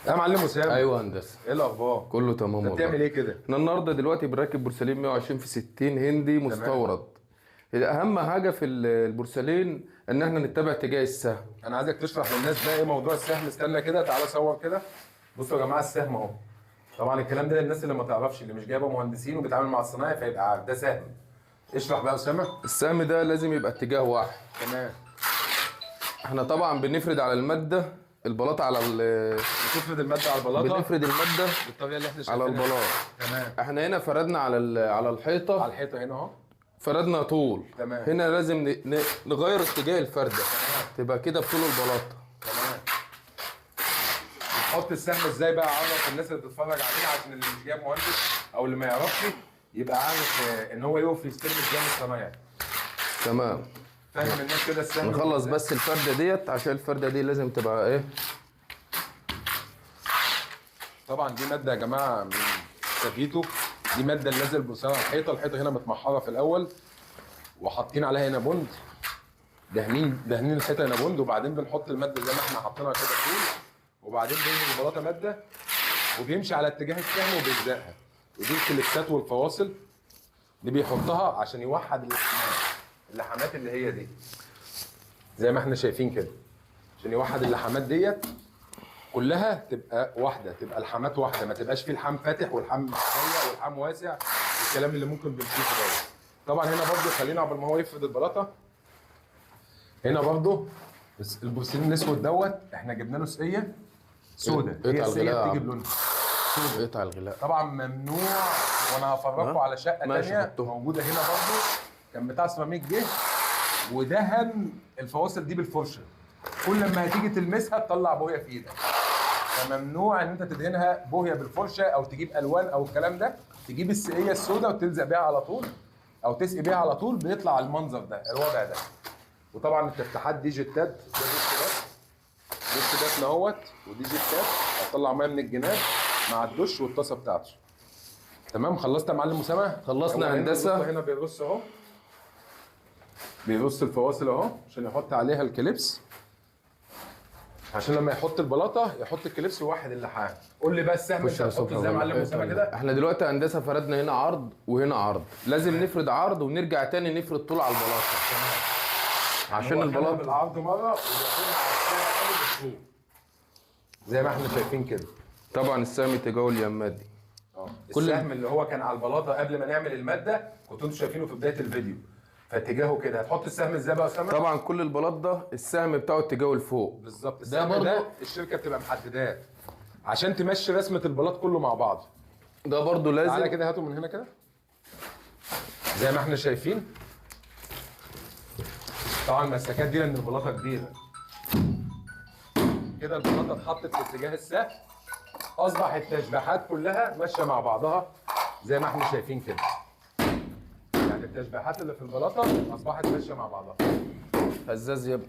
يا معلم اسامه. ايوه هندسه. ايه الاخبار؟ كله تمام انت والله. بتعمل ايه كده؟ احنا النهارده دلوقتي بنركب بورسلين 120 في 60 هندي مستورد. اهم حاجه في البورسلين ان احنا نتبع اتجاه السهم. انا عايزك تشرح للناس بقى ايه موضوع السهم. استنى كده، تعالى صور كده. بصوا يا جماعه السهم اهو. طبعا الكلام ده للناس اللي ما تعرفش، اللي مش جايبه مهندسين وبيتعامل مع الصنايعي فيبقى عارف ده سهم. اشرح بقى يا اسامه. السهم ده لازم يبقى اتجاه واحد. تمام. احنا طبعا بنفرد على الماده البلاطه على بتفرد الماده على البلاطه. بنفرد الماده بالطريقه اللي احنا على شايفينها. البلاط. تمام. احنا هنا فردنا على الحيطه. على الحيطه هنا اهو. فردنا طول. تمام. هنا لازم نغير اتجاه الفرده. تبقى كده بطول البلاطه. تمام. نحط السهم ازاي بقى؟ عرف الناس اللي بتتفرج علينا عشان اللي مش جايب مهندس او اللي ما يعرفش يبقى عارف ان هو يقف يستلم ازاي من الصنايعي. تمام. فاهم الناس كده السهم. نخلص بس الفرده ديت عشان الفرده دي لازم تبقى ايه. طبعا دي ماده يا جماعه من سافيتو. دي ماده اللي نازل بصراحه الحيطه هنا متمحره في الاول وحاطين عليها هنا بوند. دهنين الحيطه هنا بوند، وبعدين بنحط الماده زي ما احنا حاطينها كده طول، وبعدين بننزل البلاطه ماده وبيمشي على اتجاه السهم وبيلزقها. ودي الكليبسات والفواصل دي بيحطها عشان يوحد اللحامات اللي هي دي زي ما احنا شايفين كده، عشان يوحد اللحامات ديت كلها تبقى واحده، تبقى الحامات واحده، ما تبقاش في لحام فاتح ولحام ضيق ولحام واسع، الكلام اللي ممكن بنشوفه دوت. طبعا هنا برضه خلينا قبل ما هو يفرد البلاطه، هنا برضه البورسلين الاسود دوت احنا جبنا له سقيه سودا. هي السقيه بتيجي بلونها سودا. قطع الغلاء طبعا ممنوع. وانا هفرجكم على شقه ثانيه موجوده هنا برضه، كان بتاع سيراميك جه ودهن الفواصل دي بالفرشه. كل ما هتيجي تلمسها تطلع بويه في ايدك. فممنوع ان انت تدهنها بويه بالفرشه او تجيب الوان او الكلام ده. تجيب السقيه السوداء وتلزق بيها على طول او تسقي بيها على طول، بيطلع المنظر ده الوضع ده. وطبعا التفتيحات دي جتات، ده جتات اهوت، ودي جتات هتطلع ميه من الجناب مع الدش والطاسه بتاعته. تمام. خلصت يا معلم اسامه؟ خلصنا هندسه. هنا بيرص اهو، بيرص الفواصل اهو عشان يحط عليها الكليبس، عشان لما يحط البلاطه يحط الكليبس ويوحد اللحام. قول لي بقى السهم انت هتحطه ازاي يا معلم اسامه كده؟ احنا دلوقتي هندسه فردنا هنا عرض وهنا عرض، لازم نفرد عرض ونرجع تاني نفرد طول على البلاطه. عشان البلاطه بالعرض مره وبياخدها على السهم بالطول زي ما احنا شايفين كده. طبعا السهم تجاوز اليمات دي. السهم اللي هو كان على البلاطه قبل ما نعمل الماده كنتوا انتوا شايفينه في بدايه الفيديو، فاتجاهه كده. هتحط السهم ازاي بقى يا اسامه؟ طبعا كل البلاط ده السهم بتاعه اتجاهه لفوق بالظبط. السهم ده الشركه بتبقى محدداه عشان تمشي رسمه البلاط كله مع بعض. ده برضو لازم. تعالى كده هاتوا من هنا كده زي ما احنا شايفين. طبعا المساكات دي لان البلاطه كبيره كده، البلاطه اتحطت في اتجاه السهم، اصبح التشبيحات كلها ماشيه مع بعضها زي ما احنا شايفين كده. يعني التشبيحات اللي في البلاطه اصبحت ماشيه مع بعضها. هزاز يا ابني.